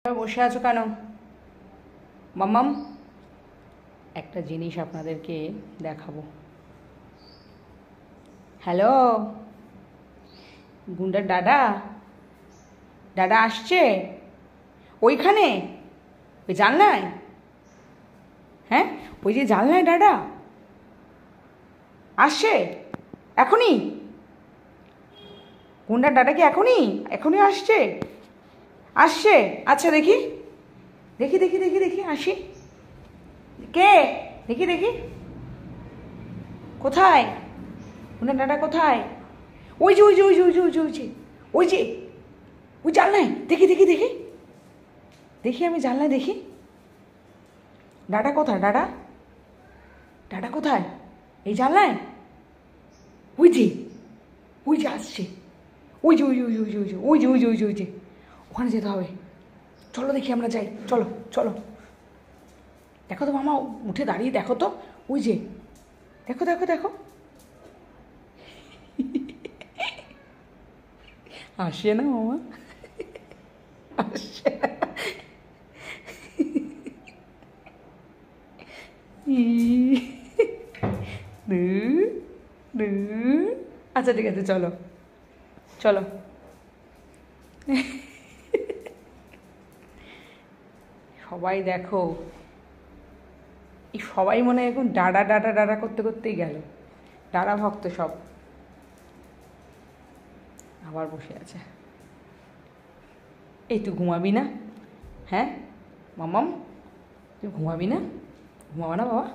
বসে আছো কেন মাম্মাম? একটা জিনিস আপনাদেরকে দেখাবো। হ্যালো গুন্ডার ডাডা, ডাডা আসছে ওইখানে, ওই জানলায়। হ্যাঁ, ওই যে জানলায় ডাডা আসছে এখনই। গুন্ডার ডাডা কি এখনই এখনই আসছে? আসছে, আচ্ছা দেখি দেখি দেখি দেখি দেখি আসি। কে? দেখি দেখি কোথায় গুন্ডার ডাডা, কোথায়? ওই যে ওই যে ওই যে ওই যে ওই যে ওই যে ওই যে ওই জানলায়, দেখি দেখি দেখি দেখি, আমি জানলায় দেখি। ডাডা কোথায়? ডাডা, ডাডা কোথায়? এই জানলায়। ওই যে ওই যে আসছে, ওই যে ওই যে ওই যে ওই যে ওই যে ওই যে ওই যে ওই যে ওখানে যেতে হবে। চলো দেখি, আমরা যাই, চলো চলো। দেখো তো মামা, উঠে দাঁড়িয়ে দেখো তো, ওই যে দেখো দেখো দেখো। আসে না মামা, আসে। আচ্ছা ঠিক আছে, চলো চলো। সবাই দেখো, এই সবাই মনে হয় এখন ডাডা ডাডা ডাডা করতে করতেই গেল। ডাডা ভক্ত সব আবার বসে আছে। এই তুই ঘুমাবি না? হ্যাঁ মামাম, তুই ঘুমাবি না? ঘুমাবা না বাবা?